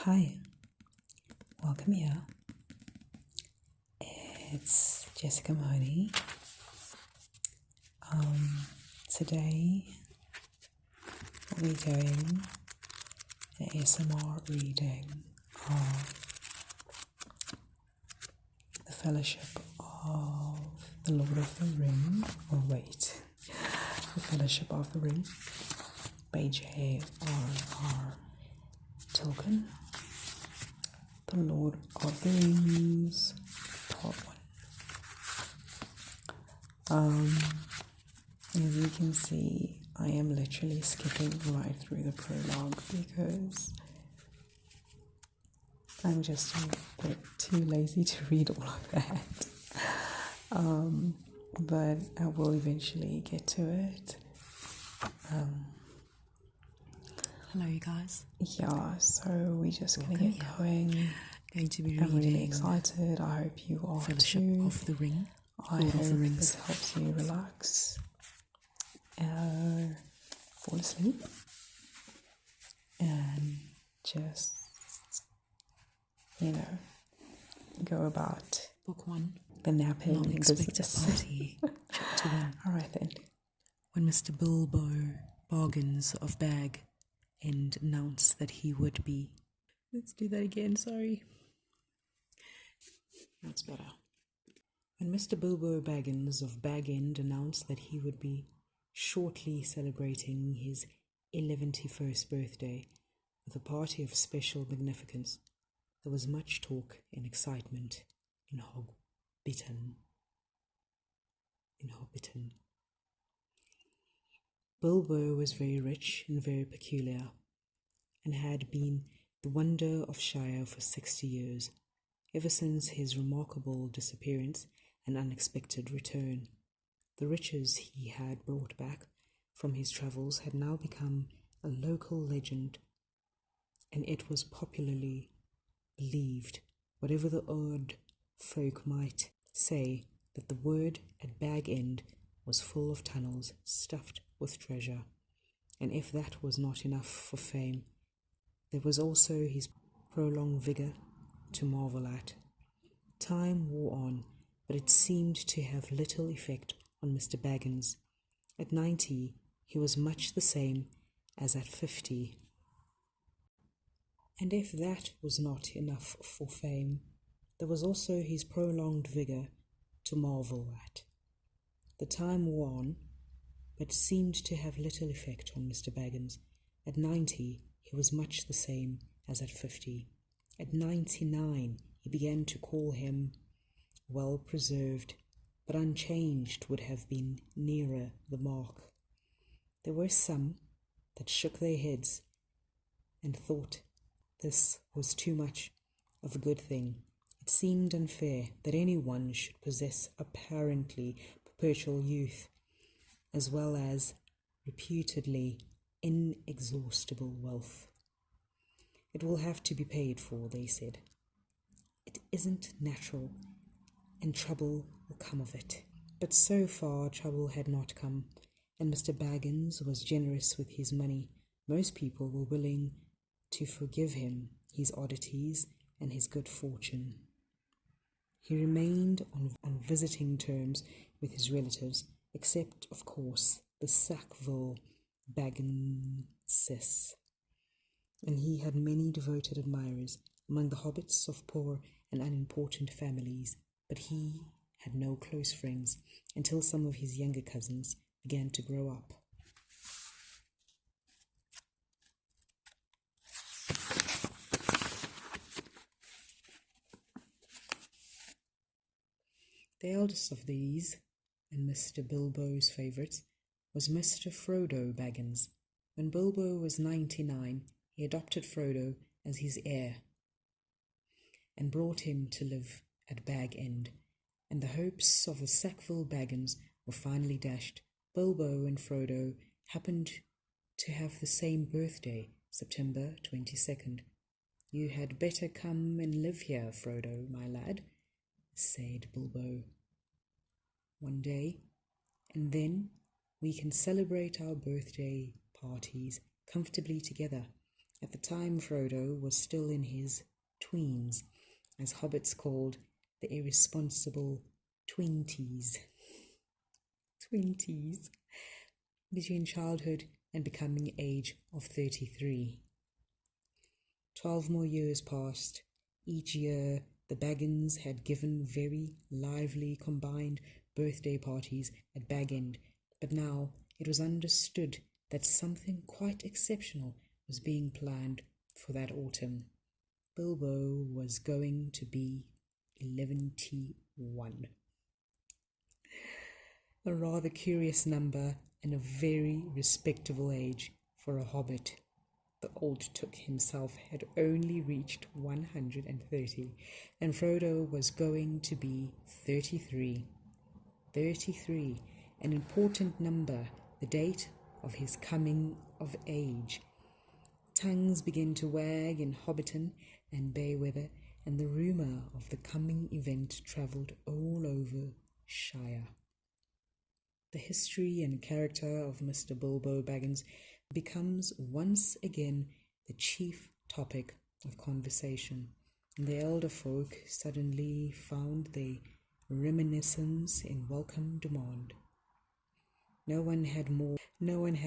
Hi, welcome here. It's Jessica Mahoney. Today we'll be doing an ASMR reading of The Fellowship of the Lord of the Ring, The Fellowship of the Ring by J.R.R. Tolkien. The Lord of the Rings, Part 1. As you can see, I am literally skipping right through the prologue because I'm just a bit too lazy to read all of that. But I will eventually get to it. Hello, you guys. Yeah, so we're just gonna Welcome get going. Going to be I'm really reading excited. I hope you are Fellowship too. of the Ring. I Lord hope of the Rings. this helps you relax, fall asleep, and just, go about Book 1. the napping Unexpected business. Party. Chapter 1. Alright then. When Mr. Bilbo Baggins of Bag End announced that he would be... Let's do that again, sorry. That's better. When Mr. Bilbo Baggins of Bag End announced that he would be shortly celebrating his 111st birthday with a party of special magnificence, there was much talk and excitement in Hobbiton. Bilbo was very rich and very peculiar, and had been the wonder of Shire for 60 years, ever since his remarkable disappearance and unexpected return. The riches he had brought back from his travels had now become a local legend, and it was popularly believed, whatever the odd folk might say, that the word at Bag End was full of tunnels stuffed with treasure. And if that was not enough for fame, there was also his prolonged vigour to marvel at. Time wore on, but it seemed to have little effect on Mr. Baggins. At 90, he was much the same as at 50. And if that was not enough for fame, there was also his prolonged vigour to marvel at. The time wore on, but seemed to have little effect on Mr. Baggins. At 90, he was much the same as at 50. At 99, he began to call him well preserved, but unchanged would have been nearer the mark. There were some that shook their heads and thought this was too much of a good thing. It seemed unfair that anyone should possess apparently perpetual youth, as well as reputedly inexhaustible wealth. It will have to be paid for, they said. It isn't natural, and trouble will come of it. But so far trouble had not come, and Mr. Baggins was generous with his money. Most people were willing to forgive him his oddities and his good fortune. He remained on visiting terms with his relatives, except, of course, the Sackville Bagginses, and he had many devoted admirers among the hobbits of poor and unimportant families, but he had no close friends until some of his younger cousins began to grow up. The eldest of these, and Mr. Bilbo's favourites, was Mr. Frodo Baggins. When Bilbo was 99, he adopted Frodo as his heir and brought him to live at Bag End, and the hopes of the Sackville Baggins were finally dashed. Bilbo and Frodo happened to have the same birthday, September 22nd. "You had better come and live here, Frodo, my lad," said Bilbo one day, "and then we can celebrate our birthday parties comfortably together. At the time, Frodo was still in his tweens, as hobbits called the irresponsible twinties. Twinties. Between childhood and becoming age of 33. 12 more years passed. Each year, the Baggins had given very lively combined birthday parties at Bag End, but now it was understood that something quite exceptional was being planned for that autumn. Bilbo was going to be 11-1. A rather curious number and a very respectable age for a hobbit. The old Took himself had only reached 130, and Frodo was going to be 33. 33, an important number, the date of his coming of age. Tongues began to wag in Hobbiton and Bayweather, and the rumour of the coming event travelled all over Shire. The history and character of Mr. Bilbo Baggins becomes once again the chief topic of conversation. The elder folk suddenly found their reminiscence in welcome demand. No one had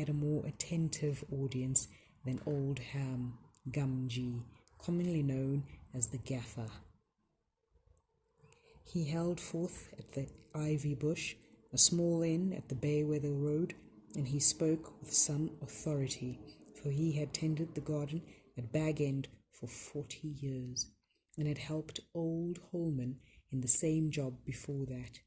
a more attentive audience than old Ham Gumgee, commonly known as the Gaffer. He held forth at the Ivy Bush, a small inn at the Bayweather Road, and he spoke with some authority, for he had tended the garden at Bag End for 40 years, and had helped old Holman in the same job before that.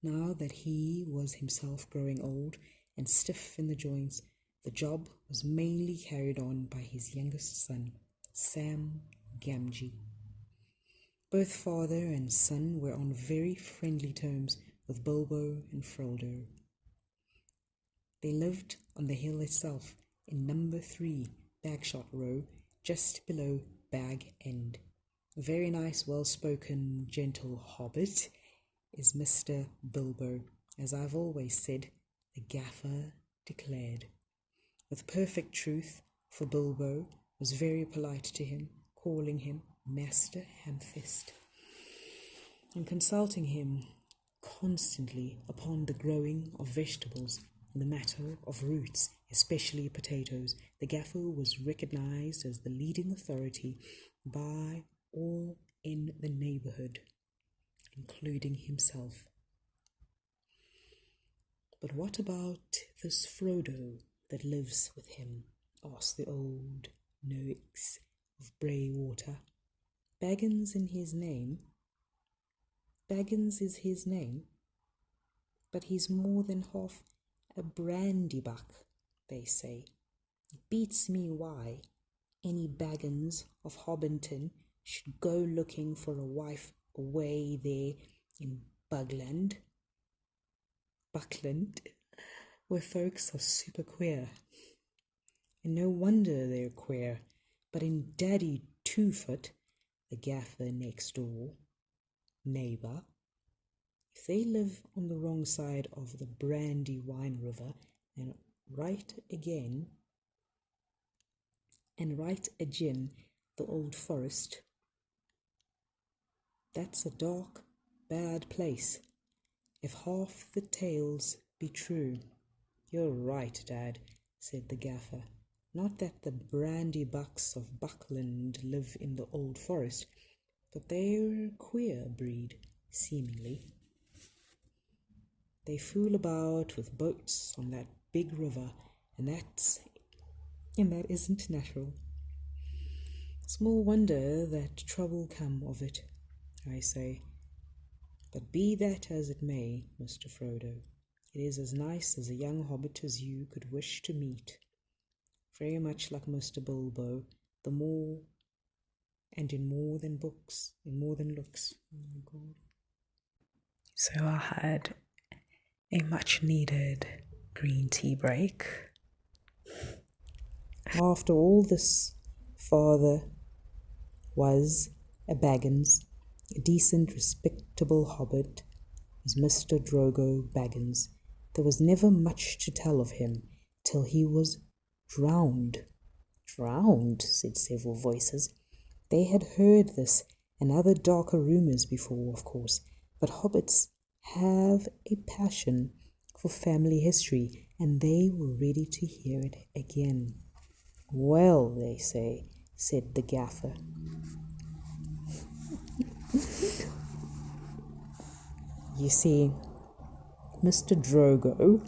Now that he was himself growing old and stiff in the joints, the job was mainly carried on by his youngest son, Sam Gamgee. Both father and son were on very friendly terms with Bilbo and Frodo. They lived on the hill itself, in number 3 Bagshot Row, just below Bag End. A very nice, well-spoken, gentle hobbit is Mr. Bilbo, as I've always said, the Gaffer declared. With perfect truth, for Bilbo was very polite to him, calling him Master Hamfist, and consulting him constantly upon the growing of vegetables and the matter of roots, especially potatoes. The Gaffer was recognized as the leading authority by all in the neighborhood, including himself. But what about this Frodo that lives with him? Asked the old Noaks of Braywater. Baggins is his name, but he's more than half a brandy-buck, they say. It beats me why any Baggins of Hobbiton should go looking for a wife away there in Buckland, where folks are super queer. And no wonder they're queer, but in Daddy Two-Foot, the Gaffer next door, neighbour, if they live on the wrong side of the Brandywine River and right agin the old forest, that's a dark, bad place, if half the tales be true. You're right, Dad, said the Gaffer. Not that the brandy-bucks of Buckland live in the old forest, but they're a queer breed, seemingly. They fool about with boats on that big river, and that isn't natural. Small wonder that trouble come of it, I say. But be that as it may, Mr. Frodo, it is as nice as a young hobbit as you could wish to meet. Very much like Mr. Bilbo, in more than books, in more than looks. Oh, God. So I had a much needed green tea break. After all this, father was a Baggins, a decent, respectable hobbit, was Mr. Drogo Baggins. There was never much to tell of him till he was drowned Drowned, said several voices. They had heard this and other darker rumours before, of course, but hobbits have a passion for family history, and they were ready to hear it again. Well, they say, said the gaffer. You see, Mr. Drogo,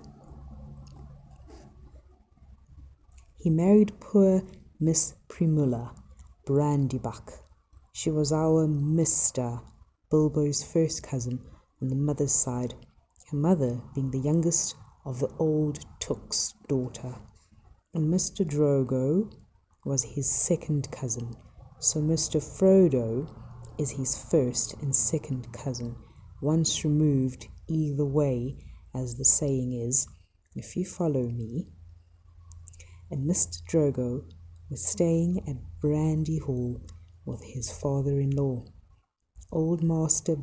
he married poor Miss Primula Brandybuck. She was our Mr. Bilbo's first cousin on the mother's side, her mother being the youngest of the old Took's daughter. And Mr. Drogo was his second cousin, so Mr. Frodo is his first and second cousin, once removed either way, as the saying is, if you follow me. And Mr. Drogo was staying at Brandy Hall with his father-in-law, old Master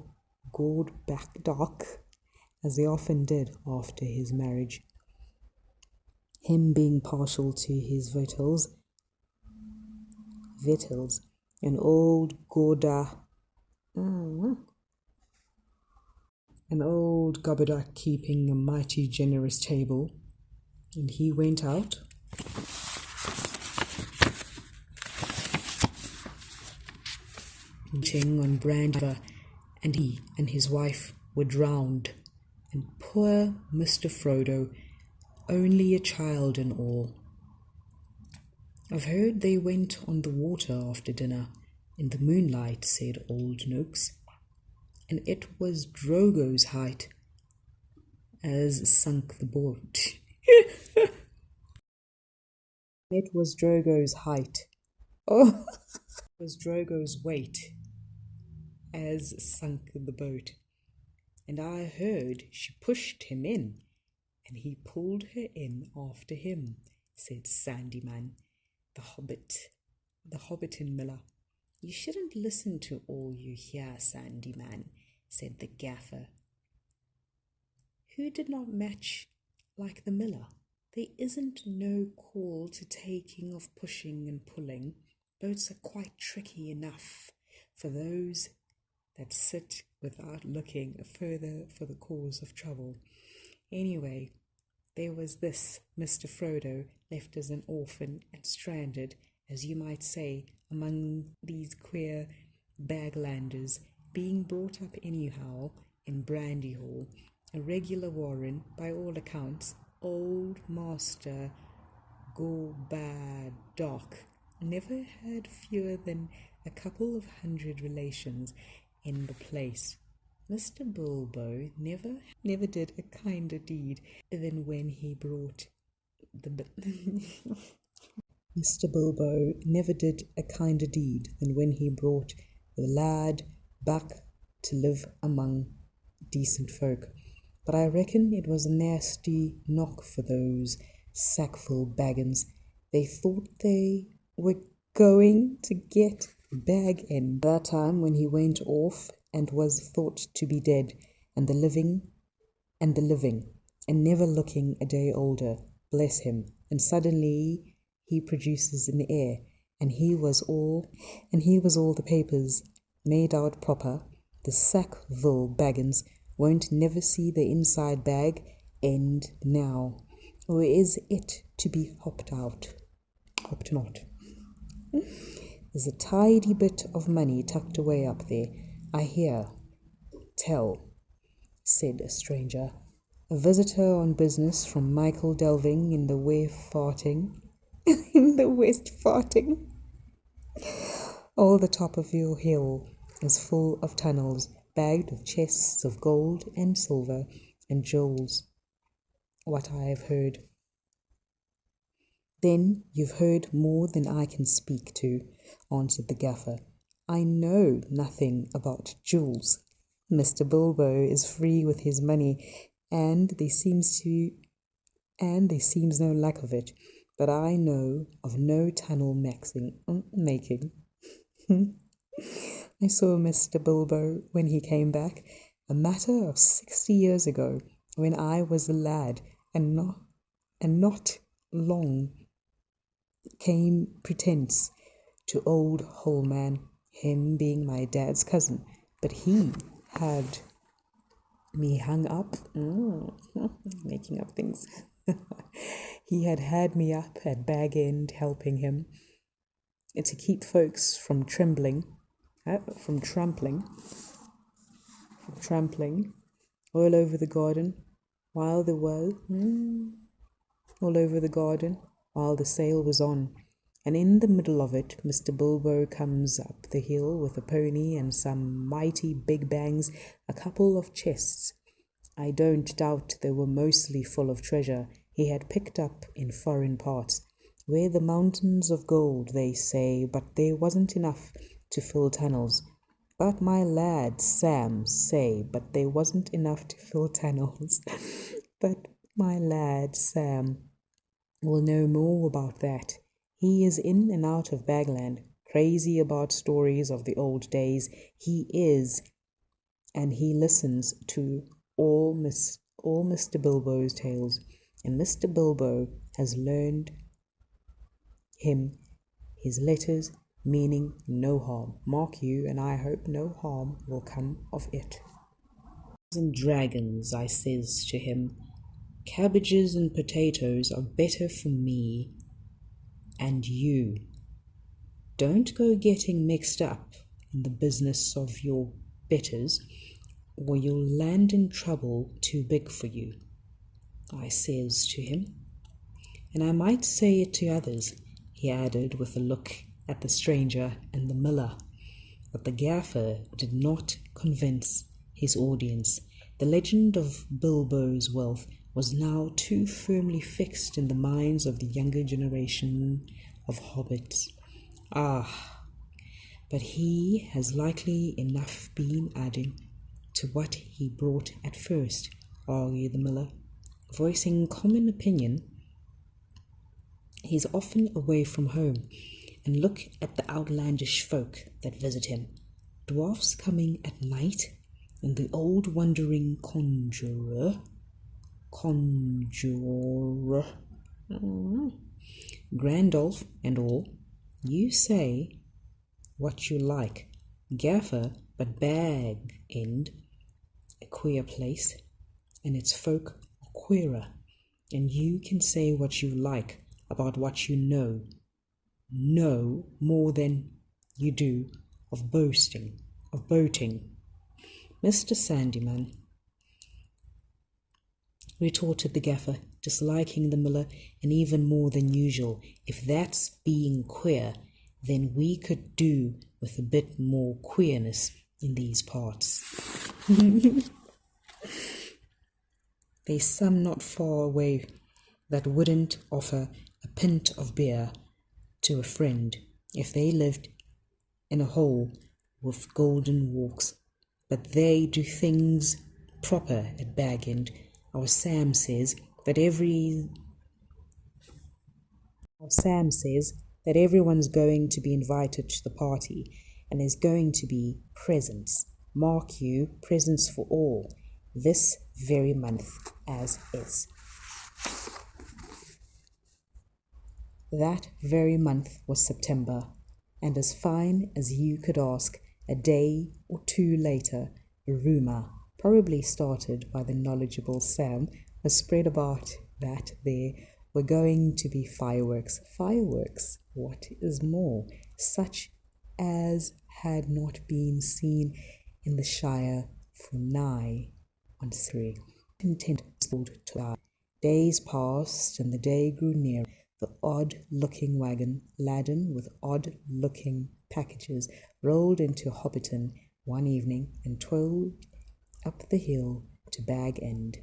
Gordbackdock, as they often did after his marriage, him being partial to his victuals, and old Gobberduck keeping a mighty generous table, and he went out eating on brandy, and he and his wife were drowned, and poor Mr. Frodo, only a child and all. I've heard they went on the water after dinner, in the moonlight, said old Nooks, and it was Drogo's height as sunk the boat. It was Drogo's height. Oh, it was Drogo's weight as sunk the boat. And I heard she pushed him in, and he pulled her in after him, said Sandyman, the Hobbiton Miller. You shouldn't listen to all you hear, Sandyman, said the gaffer. Who did not match like the miller? There isn't no call to taking of pushing and pulling. Boats are quite tricky enough for those that sit without looking further for the cause of trouble. Anyway, there was this Mr. Frodo, left as an orphan and stranded, as you might say, among these queer baglanders, being brought up anyhow in Brandy Hall, a regular warren, by all accounts. Old Master Gorbadoc never had fewer than a couple of 100 relations in the place. Mr. Bilbo never did a kinder deed than when he brought the Mr. Bilbo never did a kinder deed than when he brought the lad back to live among decent folk. But I reckon it was a nasty knock for those sackful baggins. They thought they were going to get bag end that time when he went off and was thought to be dead, and the living, and never looking a day older, bless him. And suddenly he produces an heir, and he was all the papers made out proper. The Sackville baggins won't never see the inside bag end now, or is it to be hopped not? There's a tidy bit of money tucked away up there, I hear tell, said a stranger, a visitor on business from Michael Delving in the West farting. All the top of your hill is full of tunnels, bagged with chests of gold and silver and jewels, what I have heard. Then you've heard more than I can speak to, answered the gaffer. I know nothing about jewels. Mr. Bilbo is free with his money, and there seems no lack of it, but I know of no tunnel making. I saw Mr. Bilbo when he came back, a matter of 60 years ago, when I was a lad, and not long came pretense to old Holman, him being my dad's cousin, but he had me hung up, making up things. He had me up at Bag End helping him to keep folks from trampling all over the garden while the sale was on. And in the middle of it, Mr. Bilbo comes up the hill with a pony and some mighty big bangs, a couple of chests. I don't doubt they were mostly full of treasure he had picked up in foreign parts, where the mountains of gold, they say, but there wasn't enough to fill tunnels. But my lad Sam say, but there wasn't enough to fill tunnels. But my lad Sam will know more about that. He is in and out of Bagland, crazy about stories of the old days. He is, and he listens to all Mr. Bilbo's tales, and Mr. Bilbo has learned him his letters, meaning no harm. Mark you, and I hope no harm will come of it. And dragons, I says to him, cabbages and potatoes are better for me and you. Don't go getting mixed up in the business of your betters, or you'll land in trouble too big for you, I says to him. And I might say it to others, he added with a look at the stranger and the miller. But the gaffer did not convince his audience. The legend of Bilbo's wealth was now too firmly fixed in the minds of the younger generation of hobbits. But he has likely enough been adding to what he brought at first, argued the miller, voicing common opinion. He's often away from home, and look at the outlandish folk that visit him. Dwarfs coming at night, and the old wandering conjurer, Grandolph and all. You say what you like, Gaffer, but Bag End, a queer place, and its folk are queerer, and you can say what you like about what you know more than you do of boating. Mr. Sandyman, retorted the gaffer, disliking the miller, and even more than usual. If that's being queer, then we could do with a bit more queerness in these parts. There's some not far away that wouldn't offer a pint of beer to a friend if they lived in a hole with golden walks, but they do things proper at Bag End. Our Sam says that everyone's going to be invited to the party, and there's going to be presents. Mark you, presents for all, this very month as is. That very month was September, and as fine as you could ask. A day or two later, a rumour, probably started by the knowledgeable Sam, was spread about that there were going to be fireworks. Fireworks, what is more, such as had not been seen in the Shire for nigh on 3. Intent to die. Days passed, and the day grew near. The odd-looking wagon, laden with odd-looking packages, rolled into Hobbiton one evening and toiled up the hill to Bag End.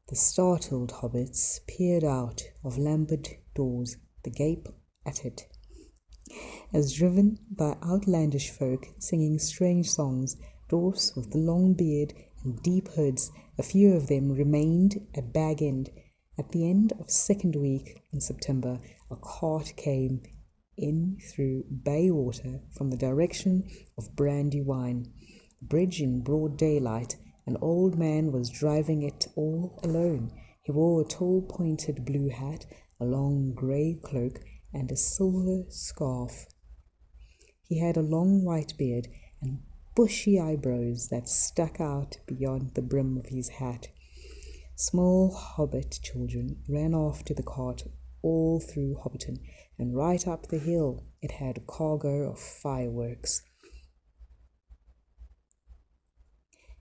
The startled hobbits peered out of lambered doors, the gape at it, as driven by outlandish folk singing strange songs, dwarfs with the long beard and deep hoods. A few of them remained at Bag End. At the end of second week in September, a cart came in through Baywater from the direction of Brandywine. Bridge in broad daylight. An old man was driving it all alone. He wore a tall pointed blue hat, a long grey cloak, and a silver scarf. He had a long white beard and bushy eyebrows that stuck out beyond the brim of his hat. Small hobbit children ran after the cart all through Hobbiton, and right up the hill it had a cargo of fireworks.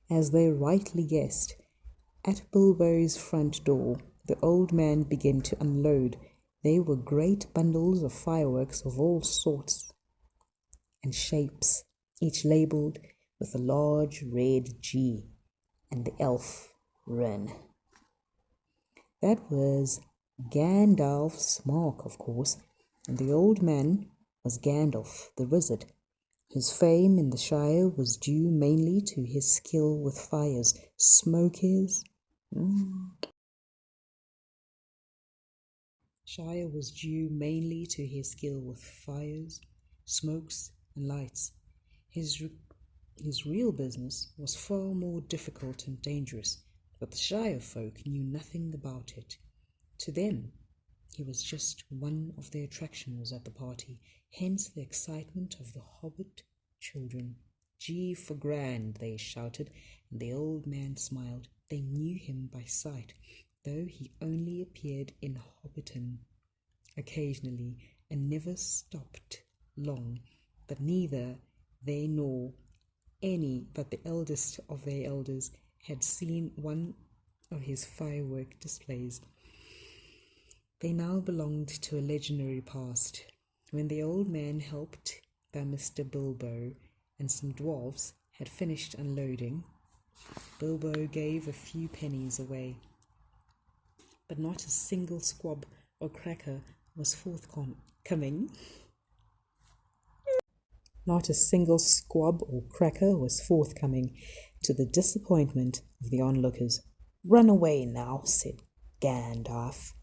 As they rightly guessed, at Bilbo's front door the old man began to unload. They were great bundles of fireworks of all sorts and shapes, each labelled with a large red G and the elf run. That was Gandalf's mark, of course, and the old man was Gandalf the wizard, whose fame in the Shire was due mainly to his skill with fires. Shire was due mainly to his skill with fires, smokes, and lights. His real business was far more difficult and dangerous, but the Shire folk knew nothing about it. To them, he was just one of the attractions at the party, hence the excitement of the hobbit children. "G for grand," they shouted, and the old man smiled. They knew him by sight, though he only appeared in Hobbiton occasionally and never stopped long, but neither they nor any but the eldest of their elders had seen one of his firework displays. They now belonged to a legendary past. When the old man, helped by Mr. Bilbo and some dwarfs, had finished unloading, Bilbo gave a few pennies away, but not a single squab or cracker was forthcoming. Not a single squab or cracker was forthcoming, to the disappointment of the onlookers. "Run away now," said Gandalf.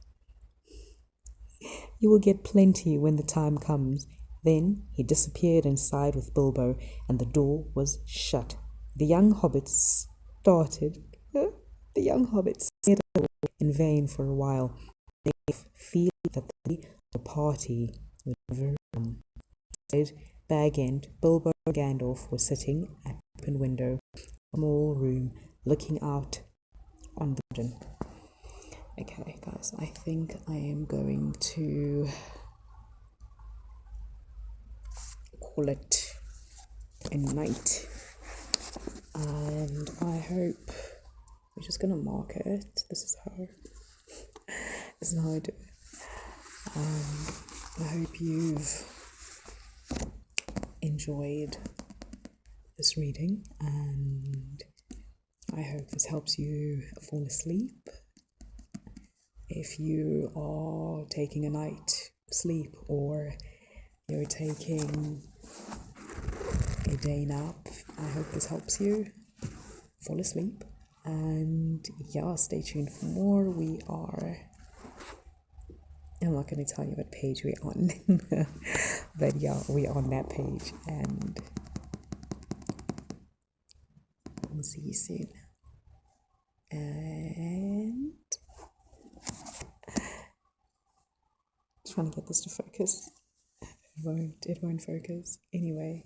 "You will get plenty when the time comes." Then he disappeared inside with Bilbo, and the door was shut. The young hobbits stared in vain for a while. They feared that the party would never come. Instead, Bag End, Bilbo and Gandalf were sitting at the open window of a small room, looking out on the garden. Okay, guys, I think I am going to call it a night, and I hope we're just gonna mark it. This is how I do it. I hope you've enjoyed this reading, and I hope this helps you fall asleep. If you are taking a night sleep or you're taking a day nap, I hope this helps you fall asleep. And yeah, stay tuned for more. I'm not going to tell you what page we're on, but yeah, we're on that page, and we'll see you soon. And trying to get this to focus. It won't focus. Anyway,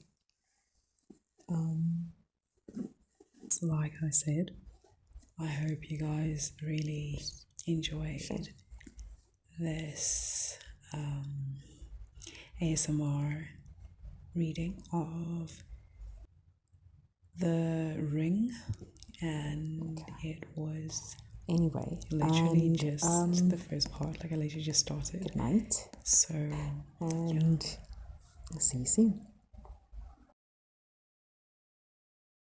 like I said, I hope you guys really enjoyed this ASMR reading of The Ring, and it was literally just the first part. Like, I literally just started. Good night. So, and I'll see you soon.